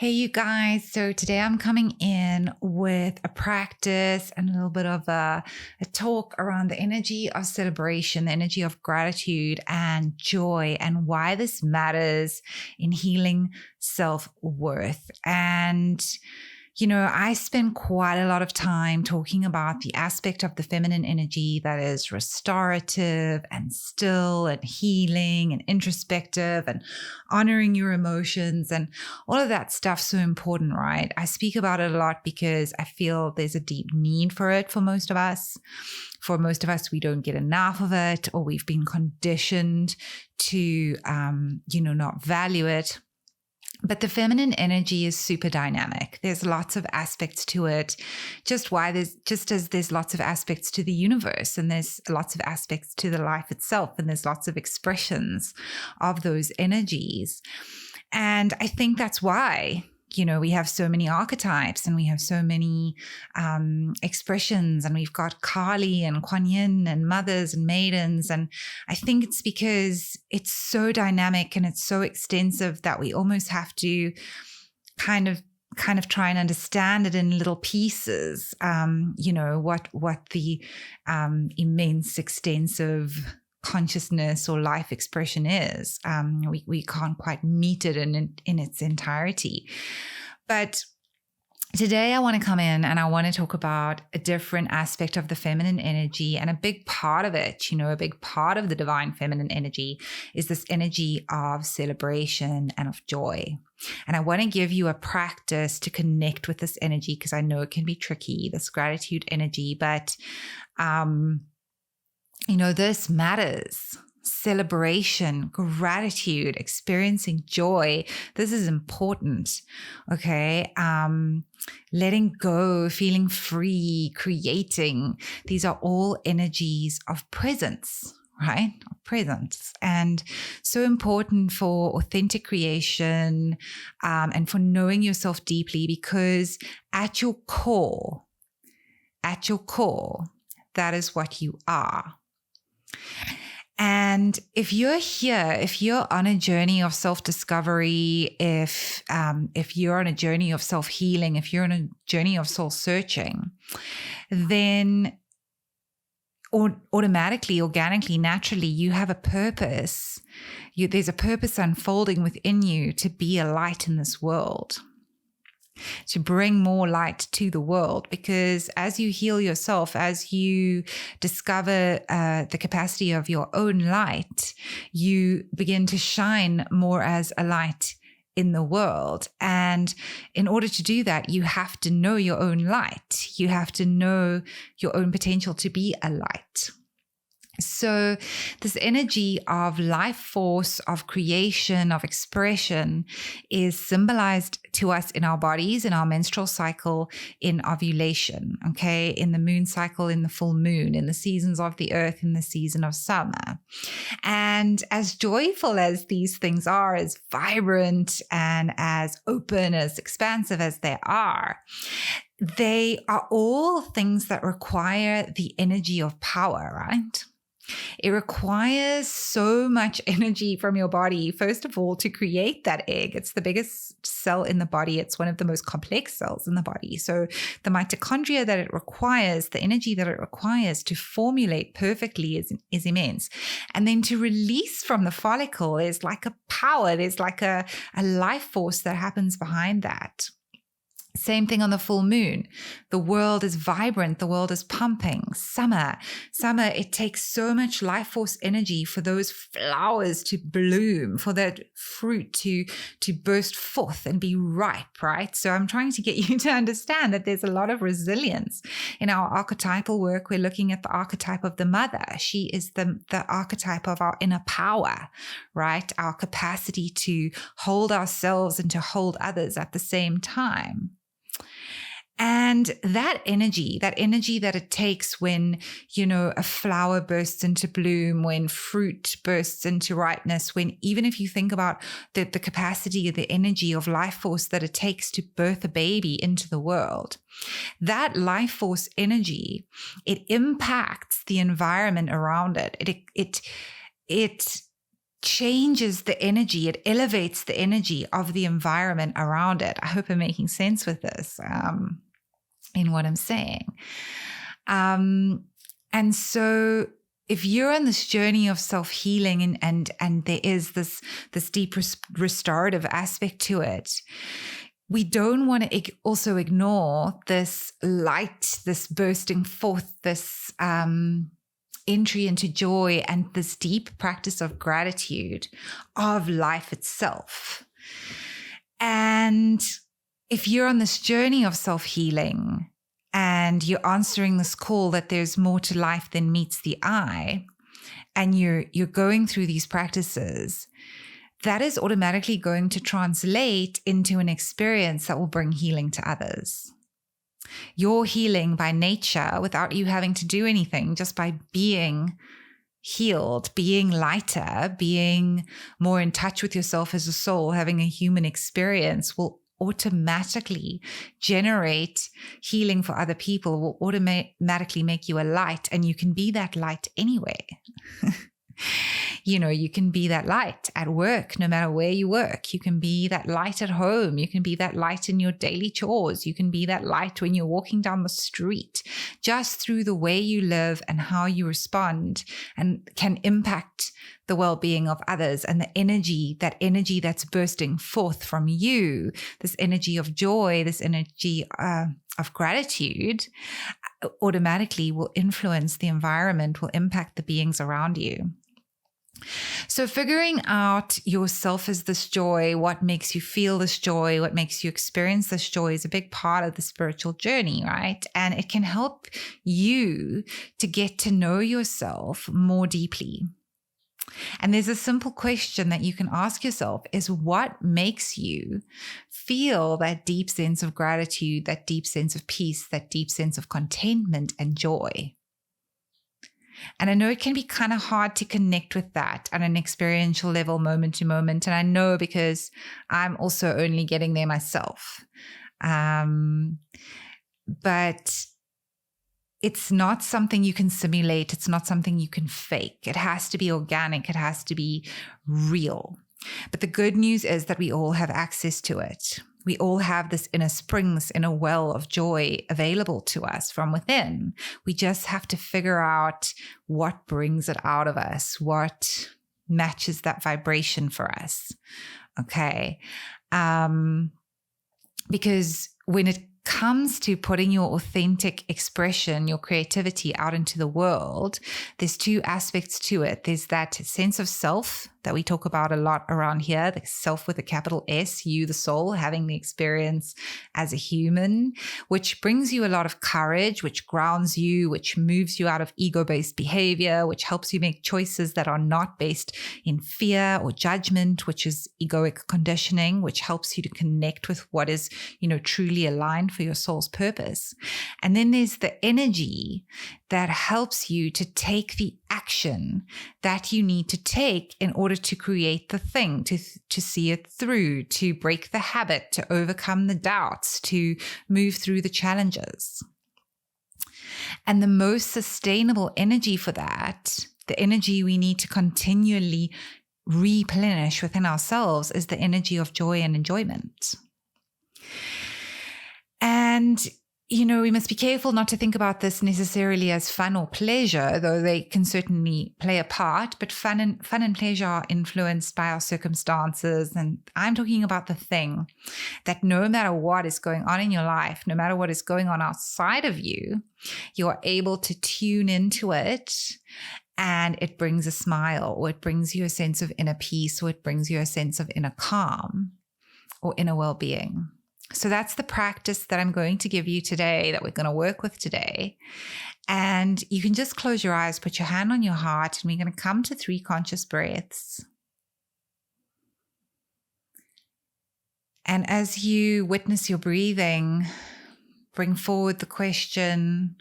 Hey, you guys. So today I'm coming in with a practice and a little bit of a talk around the energy of celebration, the energy of gratitude and joy, and why this matters in healing self-worth. And I spend quite a lot of time talking about the aspect of the feminine energy that is restorative and still and healing and introspective and honoring your emotions and all of that stuff. So important, right? I speak about it a lot because I feel there's a deep need for it for most of us. For most of us, we don't get enough of it, or we've been conditioned to, not value it. But the feminine energy is super dynamic. There's lots of aspects to it, just as there's lots of aspects to the universe, and there's lots of aspects to the life itself, and there's lots of expressions of those energies. And I think that's why we have so many archetypes and we have so many expressions, and we've got Kali and Kuan Yin and mothers and maidens. And I think it's because it's so dynamic and it's so extensive that we almost have to kind of try and understand it in little pieces, what the immense, extensive consciousness or life expression is. We can't quite meet it in its entirety. But today I want to come in and I want to talk about a different aspect of the feminine energy, and a big part of it, a big part of the divine feminine energy is this energy of celebration and of joy. And I want to give you a practice to connect with this energy, because I know it can be tricky, this gratitude energy, but this matters. Celebration, gratitude, experiencing joy. This is important. Okay. Letting go, feeling free, creating. These are all energies of presence, right? Of presence. And so important for authentic creation, and for knowing yourself deeply, because at your core, that is what you are. And if you're here, if you're on a journey of self-discovery, if you're on a journey of self-healing, if you're on a journey of soul-searching, then automatically, organically, naturally, you have a purpose. There's a purpose unfolding within you to be a light in this world, to bring more light to the world. Because as you heal yourself, as you discover the capacity of your own light, you begin to shine more as a light in the world. And in order to do that, you have to know your own light. You have to know your own potential to be a light. So this energy of life force, of creation, of expression is symbolized to us in our bodies, in our menstrual cycle, in ovulation, okay, in the moon cycle, in the full moon, in the seasons of the earth, in the season of summer. And as joyful as these things are, as vibrant and as open, as expansive as they are all things that require the energy of power, right? It requires so much energy from your body, first of all, to create that egg. It's the biggest cell in the body. It's one of the most complex cells in the body. So the mitochondria that it requires, the energy that it requires to formulate perfectly is immense. And then to release from the follicle is like a power. There's like a life force that happens behind that. Same thing on the full moon. The world is vibrant. The world is pumping. Summer, it takes so much life force energy for those flowers to bloom, for that fruit to burst forth and be ripe, right? So I'm trying to get you to understand that there's a lot of resilience. In our archetypal work, we're looking at the archetype of the mother. She is the archetype of our inner power, right? Our capacity to hold ourselves and to hold others at the same time. And that energy that it takes when, a flower bursts into bloom, when fruit bursts into ripeness, when even if you think about the capacity of the energy of life force that it takes to birth a baby into the world, that life force energy, it impacts the environment around it. It changes the energy, it elevates the energy of the environment around it. I hope I'm making sense with this in what I'm saying. And so if you're on this journey of self-healing and there is this deep restorative aspect to it, we don't want to also ignore this light, this bursting forth, this entry into joy and this deep practice of gratitude of life itself. And if you're on this journey of self-healing and you're answering this call that there's more to life than meets the eye, and you're going through these practices, that is automatically going to translate into an experience that will bring healing to others. You're healing by nature without you having to do anything, just by being healed, being lighter, being more in touch with yourself as a soul, having a human experience will automatically generate healing for other people, will automatically make you a light, and you can be that light anyway. You can be that light at work, no matter where you work. You can be that light at home. You can be that light in your daily chores. You can be that light when you're walking down the street, just through the way you live and how you respond, and can impact the well-being of others. And the energy that's bursting forth from you, this energy of joy, this energy of gratitude, automatically will influence the environment, will impact the beings around you. So figuring out yourself as this joy, what makes you feel this joy, what makes you experience this joy is a big part of the spiritual journey, right? And it can help you to get to know yourself more deeply. And there's a simple question that you can ask yourself is, what makes you feel that deep sense of gratitude, that deep sense of peace, that deep sense of contentment and joy? And I know it can be kind of hard to connect with that on an experiential level, moment to moment. And I know because I'm also only getting there myself. But it's not something you can simulate. It's not something you can fake. It has to be organic. It has to be real. But the good news is that we all have access to it. We all have this inner spring, this inner well of joy available to us from within. We just have to figure out what brings it out of us, what matches that vibration for us. Okay. Because when it comes to putting your authentic expression, your creativity out into the world, there's two aspects to it. There's that sense of self that we talk about a lot around here, the self with a capital S, you, the soul, having the experience as a human, which brings you a lot of courage, which grounds you, which moves you out of ego-based behavior, which helps you make choices that are not based in fear or judgment, which is egoic conditioning, which helps you to connect with what is, truly aligned for your soul's purpose. And then there's the energy that helps you to take the action that you need to take in order to create the thing, to see it through, to break the habit, to overcome the doubts, to move through the challenges. And the most sustainable energy for that, the energy we need to continually replenish within ourselves, is the energy of joy and enjoyment. And we must be careful not to think about this necessarily as fun or pleasure, though they can certainly play a part. But fun and pleasure are influenced by our circumstances. And I'm talking about the thing that no matter what is going on in your life, no matter what is going on outside of you, you're able to tune into it, and it brings a smile, or it brings you a sense of inner peace, or it brings you a sense of inner calm or inner well-being. So that's the practice that I'm going to give you today, that we're going to work with today. And you can just close your eyes, put your hand on your heart, and we're going to come to 3 conscious breaths. And as you witness your breathing, bring forward the question,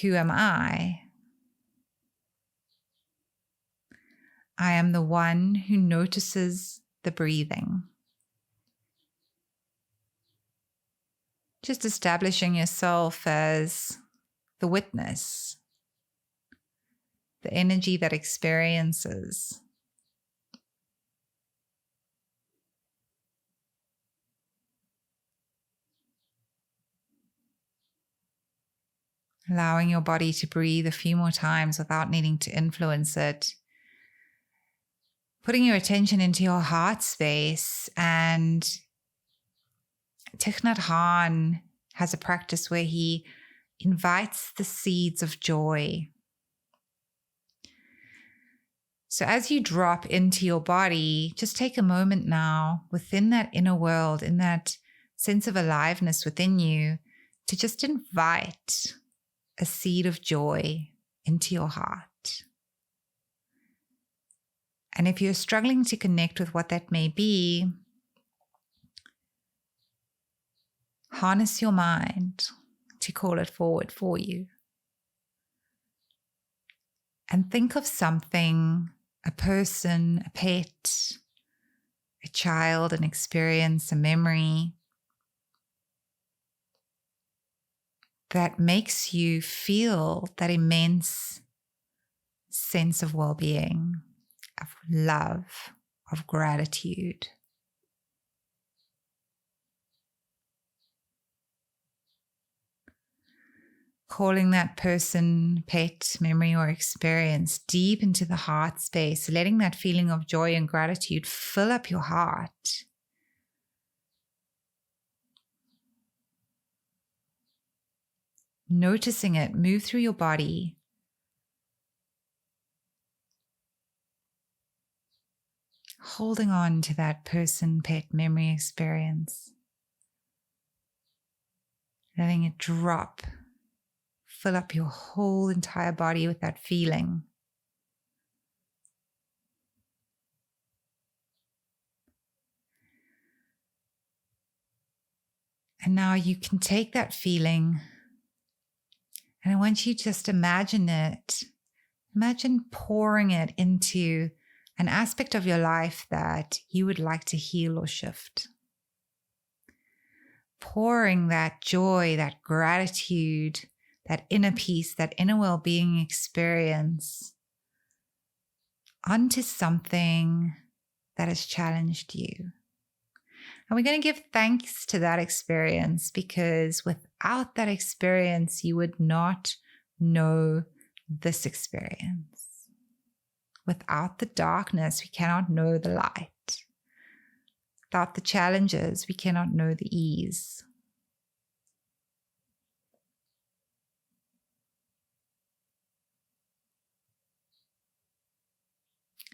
who am I? I am the one who notices the breathing. Just establishing yourself as the witness. the energy that experiences. Allowing your body to breathe a few more times without needing to influence it. Putting your attention into your heart space. And Thich Nhat Hanh has a practice where he invites the seeds of joy. So as you drop into your body, just take a moment now within that inner world, in that sense of aliveness within you, to just invite a seed of joy into your heart. And if you're struggling to connect with what that may be, harness your mind to call it forward for you. And think of something, a person, a pet, a child, an experience, a memory that makes you feel that immense sense of well-being, of love, of gratitude. Calling that person, pet, memory, or experience deep into the heart space, letting that feeling of joy and gratitude fill up your heart. Noticing it move through your body. Holding on to that person, pet, memory, experience. Letting it drop. Fill up your whole entire body with that feeling. And now you can take that feeling, and I want you to just imagine it. Imagine pouring it into an aspect of your life that you would like to heal or shift. Pouring that joy, that gratitude, that inner peace, that inner well-being experience onto something that has challenged you. And we're going to give thanks to that experience, because without that experience, you would not know this experience. Without the darkness, we cannot know the light. Without the challenges, we cannot know the ease.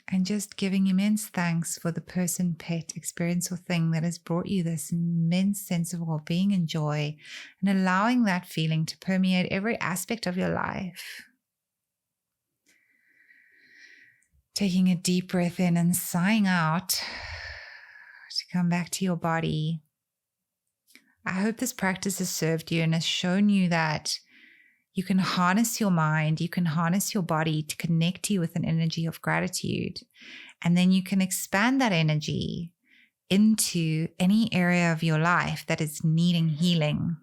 And just giving immense thanks for the person, pet, experience, or thing that has brought you this immense sense of well-being and joy, and allowing that feeling to permeate every aspect of your life. Taking a deep breath in and sighing out to come back to your body. I hope this practice has served you and has shown you that you can harness your mind, you can harness your body to connect you with an energy of gratitude. And then you can expand that energy into any area of your life that is needing healing.